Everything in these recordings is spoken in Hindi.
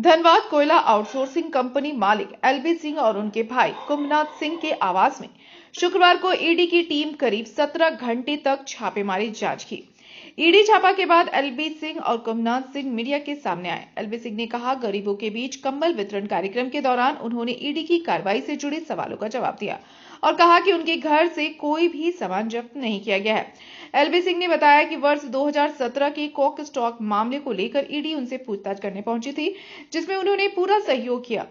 धनबाद कोयला आउटसोर्सिंग कंपनी मालिक एलबी सिंह और उनके भाई कुंभनाथ सिंह के आवास में शुक्रवार को ईडी की टीम करीब 17 घंटे तक छापेमारी जांच की। ईडी छापा के बाद एलबी सिंह और कुंभनाथ सिंह मीडिया के सामने आए। एलबी सिंह ने कहा, गरीबों के बीच कंबल वितरण कार्यक्रम के दौरान उन्होंने ईडी की कार्रवाई से जुड़े सवालों का जवाब दिया और कहा कि उनके घर से कोई भी सामान जब्त नहीं किया गया है। एलबी सिंह ने बताया कि वर्ष 2017 के कोक स्टॉक मामले को लेकर ईडी उनसे पूछताछ करने पहुंची थी, जिसमें उन्होंने पूरा सहयोग किया।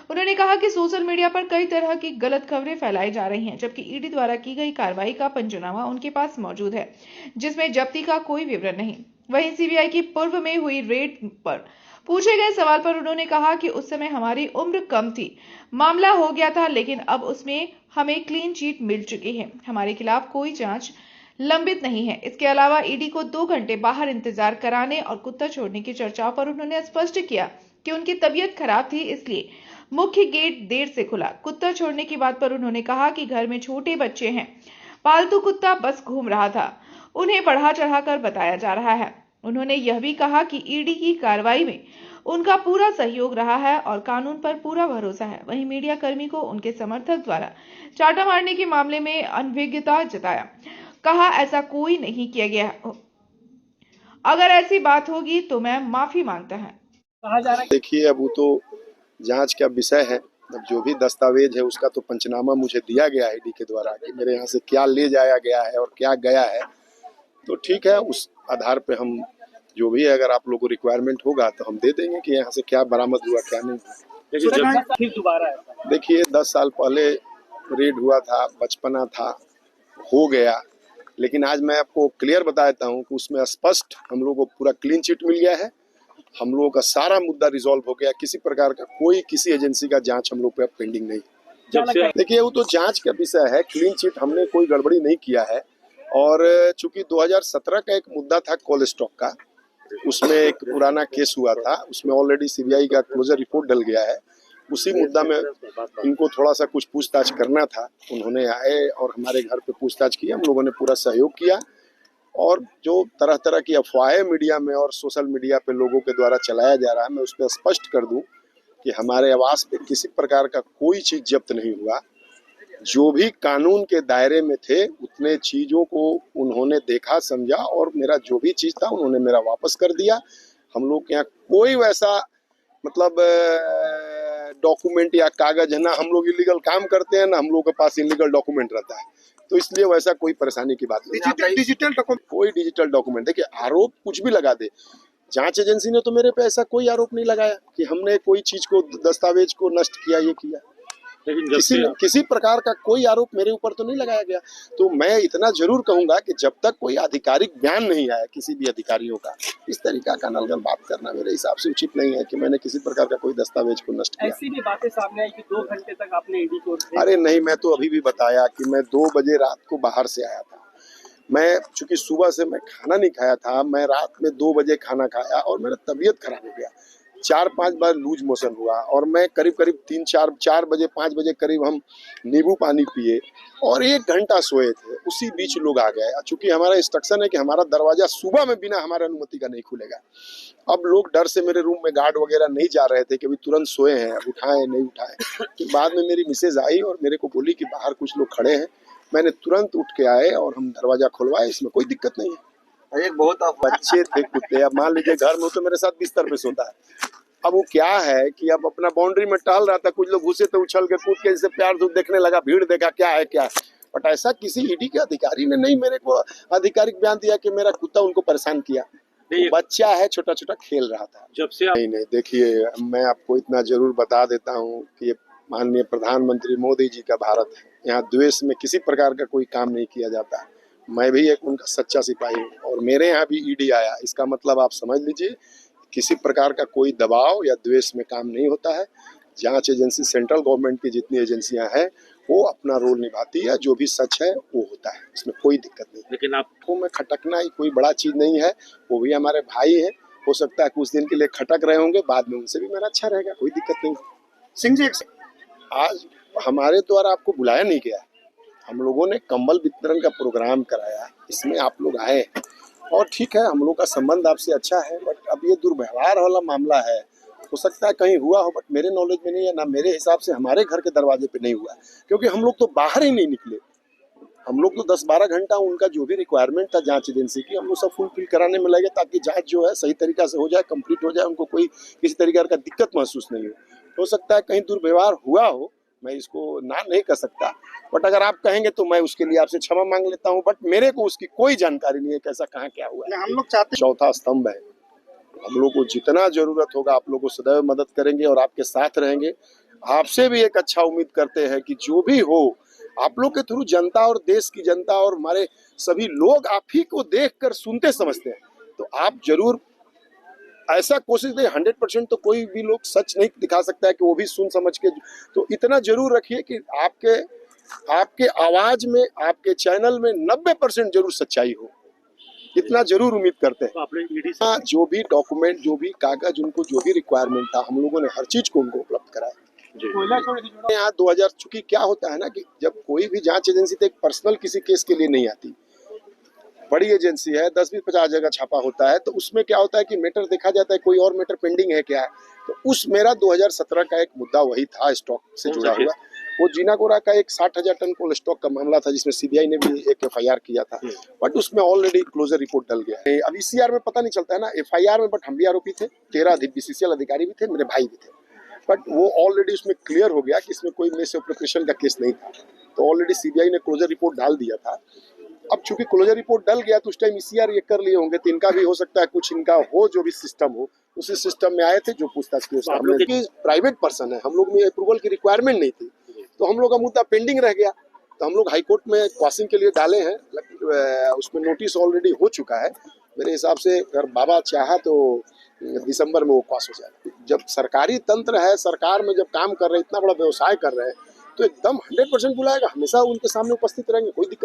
उन्होंने कहा कि सोशल मीडिया पर कई तरह की गलत खबरें फैलाई जा रही हैं, जबकि ईडी द्वारा की गई कार्रवाई का पंचनामा उनके पास मौजूद है, जिसमें जब्ती का कोई विवरण नहीं। वहीं सीबीआई की पूर्व में हुई रेड पर पूछे गए सवाल पर उन्होंने कहा कि उस समय हमारी उम्र कम थी, मामला हो गया था, लेकिन अब उसमें हमें क्लीन चिट मिल चुकी है। हमारे खिलाफ कोई जांच लंबित नहीं है। इसके अलावा ईडी को 2 घंटे बाहर इंतजार कराने और कुत्ता छोड़ने की चर्चाओं पर उन्होंने स्पष्ट किया कि उनकी तबीयत खराब थी, इसलिए मुख्य गेट देर से खुला। कुत्ता छोड़ने की बात पर उन्होंने कहा कि घर में छोटे बच्चे हैं, पालतू कुत्ता बस घूम रहा था, उन्हें बढ़ा चढ़ाकर बताया जा रहा है। उन्होंने यह भी कहा कि ईडी की कार्रवाई में उनका पूरा सहयोग रहा है और कानून पर पूरा भरोसा है। वहीं मीडिया कर्मी को उनके समर्थक द्वारा चाटा मारने के मामले में अनभिज्ञता जताया, कहा ऐसा कोई नहीं किया गया। अगर ऐसी बात होगी तो मैं माफी मांगता है। कहा जा रहा है, देखिए अब वो तो जांच का विषय है। अब जो भी दस्तावेज है उसका तो पंचनामा मुझे दिया गया है ईडी के द्वारा कि मेरे यहाँ से क्या ले जाया गया है और क्या गया है, तो ठीक है, उस आधार पे हम जो भी है, अगर आप लोगों को रिक्वायरमेंट होगा तो हम दे देंगे कि यहाँ से क्या बरामद हुआ क्या नहीं। फिर दोबारा है। देखिए 10 साल पहले रेड हुआ था, बचपना था, हो गया, लेकिन आज मैं आपको क्लियर बता देता हूँ कि उसमें स्पष्ट हम लोगों को पूरा क्लीन चिट मिल गया है। हम लोगों का सारा मुद्दा रिजॉल्व हो गया। किसी प्रकार का कोई किसी एजेंसी का जांच हम लोग पे पेंडिंग नहीं। देखिए वो तो जांच का विषय है। क्लीन चिट हमने कोई गड़बड़ी नहीं किया है। और चूंकि 2017 का एक मुद्दा था कोल स्टॉक का, उसमें एक पुराना केस हुआ था, उसमें ऑलरेडी सीबीआई का क्लोजर रिपोर्ट डल गया है। उसी मुद्दा में इनको थोड़ा सा कुछ पूछताछ करना था। उन्होंने आए और हमारे घर पे पूछताछ की, हम लोगों ने पूरा सहयोग किया। और जो तरह तरह की अफवाहें मीडिया में और सोशल मीडिया पे लोगों के द्वारा चलाया जा रहा है, मैं उस पर स्पष्ट कर दूं कि हमारे आवास पे किसी प्रकार का कोई चीज जब्त नहीं हुआ। जो भी कानून के दायरे में थे उतने चीजों को उन्होंने देखा, समझा और मेरा जो भी चीज था उन्होंने मेरा वापस कर दिया। हम लोग के यहाँ कोई वैसा मतलब डॉक्यूमेंट या कागज है ना, हम लोग इलीगल काम करते हैं ना हम लोग के पास इलीगल डॉक्यूमेंट रहता है, तो इसलिए वैसा कोई परेशानी की बात नहीं। डिजिटल डॉक्यूमेंट, कोई डिजिटल डॉक्यूमेंट, देखिए आरोप कुछ भी लगा दे, जांच एजेंसी ने तो मेरे पे ऐसा कोई आरोप नहीं लगाया कि हमने कोई चीज को, दस्तावेज को नष्ट किया, ये किया। लेकिन किसी प्रकार का कोई आरोप मेरे ऊपर तो नहीं लगाया गया। तो मैं इतना जरूर कहूंगा कि जब तक कोई आधिकारिक बयान नहीं आया किसी भी अधिकारियों का, इस तरीका का नलगन बात करना मेरे हिसाब से उचित नहीं है कि मैंने किसी प्रकार का कोई दस्तावेज को नष्ट किया। ऐसी भी बातें सामने आई कि 2 घंटे तक आपने ईडी को। अरे नहीं, मैं तो अभी भी बताया कि मैं 2 बजे रात को बाहर से आया था। मैं चूंकि सुबह से मैं खाना नहीं खाया था, मैं रात में 2 बजे खाना खाया और मेरा तबीयत खराब हो गया। 4-5 बार लूज मोशन हुआ और मैं करीब 3-4 बजे 5 बजे करीब हम नींबू पानी पिए और 1 घंटा सोए थे। उसी बीच लोग आ गए। चूंकि हमारा इंस्ट्रक्शन है कि हमारा दरवाजा सुबह में बिना हमारे अनुमति का नहीं खुलेगा। अब लोग डर से मेरे रूम में गार्ड वगैरह नहीं जा रहे थे कि अभी तुरंत सोए हैं, उठाए नहीं उठाए। फिर बाद में मेरी मिसेज आई और मेरे को बोली कि बाहर कुछ लोग खड़े हैं। मैंने तुरंत उठ के आए और हम दरवाजा खुलवाए, इसमें कोई दिक्कत नहीं है। एक बहुत बच्चे थे कुत्ते, अब मान लीजिए घर में तो मेरे साथ बिस्तर पे सोता है। अब वो क्या है कि अब अपना बाउंड्री में टहल रहा था, कुछ लोग घुसे तो उछल के कूद के जैसे प्यार से देखने लगा, भीड़ देखा क्या है क्या है। बट ऐसा किसी ईडी के अधिकारी ने नहीं मेरे को आधिकारिक बयान दिया कि मेरा कुत्ता उनको परेशान किया। बच्चा है, छोटा छोटा खेल रहा था। जब से नहीं, देखिए मैं आपको इतना जरूर बता देता हूँ कि माननीय प्रधानमंत्री मोदी जी का भारत है। यहाँ द्वेष में किसी प्रकार का कोई काम नहीं किया जाता। मैं भी एक उनका सच्चा सिपाही हूँ और मेरे यहाँ भी ईडी आया, इसका मतलब आप समझ लीजिए किसी प्रकार का कोई दबाव या द्वेष में काम नहीं होता है। जांच एजेंसी सेंट्रल गवर्नमेंट की जितनी एजेंसियां हैं वो अपना रोल निभाती है, जो भी सच है वो होता है, इसमें कोई दिक्कत नहीं। लेकिन आपको में खटकना ही कोई बड़ा चीज नहीं है। वो भी हमारे भाई हैं, हो सकता है कुछ दिन के लिए खटक रहे होंगे, बाद में उनसे भी मेरा अच्छा रहेगा, कोई दिक्कत नहीं। सिंह जी, आज हमारे द्वारा आपको बुलाया नहीं गया, हम लोगों ने कंबल वितरण का प्रोग्राम कराया, इसमें आप लोग आए और ठीक है हम लोग का संबंध आपसे अच्छा है। बट अब ये दुर्व्यवहार वाला मामला है, हो सकता है कहीं हुआ हो, बट मेरे नॉलेज में नहीं है, ना मेरे हिसाब से हमारे घर के दरवाजे पे नहीं हुआ, क्योंकि हम लोग तो बाहर ही नहीं निकले। हम लोग तो 10-12 घंटा उनका जो भी रिक्वायरमेंट था जांच एजेंसी की, हम लोग सब फुलफिल कराने में लगे, ताकि जांच जो है सही तरीका से हो जाए, कंप्लीट हो जाए, उनको कोई किसी तरीके का दिक्कत महसूस नहीं हो सकता है कहीं दुर्व्यवहार हुआ हो, मैं इसको ना नहीं कर सकता, बट अगर आप कहेंगे तो मैं उसके लिए आपसे क्षमा मांग लेता हूं, बट मेरे को उसकी कोई जानकारी नहीं है कैसा कहाँ क्या हुआ है। हम लोग चाहते चौथा स्तंभ है, हम लोग को जितना जरूरत होगा आप लोग को सदैव मदद करेंगे और आपके साथ रहेंगे। आपसे भी एक अच्छा उम्मीद करते हैं कि जो भी हो आप लोग के थ्रू जनता और देश की जनता और हमारे सभी लोग आप ही को देखकर सुनते समझते हैं, तो आप जरूर ऐसा कोशिश करिए। 100% तो कोई भी लोग सच नहीं दिखा सकता है कि वो भी सुन समझ के, तो इतना जरूर रखिए कि आपके आवाज में, आपके चैनल में 90% जरूर सच्चाई हो, इतना जरूर उम्मीद करते हैं। आपने ईडी जो भी डॉक्यूमेंट, जो भी कागज, उनको जो भी रिक्वायरमेंट था, हम लोगों ने हर चीज को उनको उपलब्ध कराया। यहाँ 2000 चूंकि क्या होता है ना कि जब कोई भी जांच एजेंसी तो एक पर्सनल किसी केस के लिए नहीं आती, बड़ी एजेंसी है, 10-20-50 जगह छापा होता है, तो उसमें क्या होता है कि मैटर देखा जाता है, कोई और मैटर पेंडिंग है क्या है। तो उस मेरा 2017 का एक मुद्दा वही था स्टॉक से जुड़ा हुआ, वो जीनागोरा का एक 60,000 टन कोल्ड स्टॉक का मामला था, जिसमें सीबीआई ने भी एक FIR किया था, बट उसमें ऑलरेडी क्लोजर रिपोर्ट डल गया है। अब ECR में पता नहीं चलता है ना, FIR में बट हम भी आरोपी थे, 13 BCCL अधिकारी भी थे, मेरे भाई भी थे, बट वो ऑलरेडी उसमें क्लियर हो गया कि इसमें कोई मिसएप्रोप्रिएशन का केस नहीं था, तो ऑलरेडी सीबीआई ने क्लोजर रिपोर्ट डाल दिया था। अब चूंकि क्लोजर रिपोर्ट डल गया तो उस टाइम ECR ये कर लिए होंगे, तो इनका भी हो सकता है कुछ इनका हो, जो भी सिस्टम हो उसी सिस्टम में आए थे, जो पूछताछ की उसमें प्राइवेट पर्सन है, हम लोग में अप्रूवल की रिक्वायरमेंट नहीं थी, तो हम लोग का मुद्दा पेंडिंग रह गया, तो हम लोग हाईकोर्ट में क्वासिंग के लिए डाले हैं, उसमें नोटिस ऑलरेडी हो चुका है। मेरे हिसाब से अगर बाबा चाहा तो दिसंबर में वो पास हो जाएगा। जब सरकारी तंत्र है, सरकार में जब काम कर रहे हैं, इतना बड़ा व्यवसाय कर रहे हैं, तो एकदम 100% बुलाएगा, हमेशा उनके सामने उपस्थित रहेंगे, कोई दिक्कत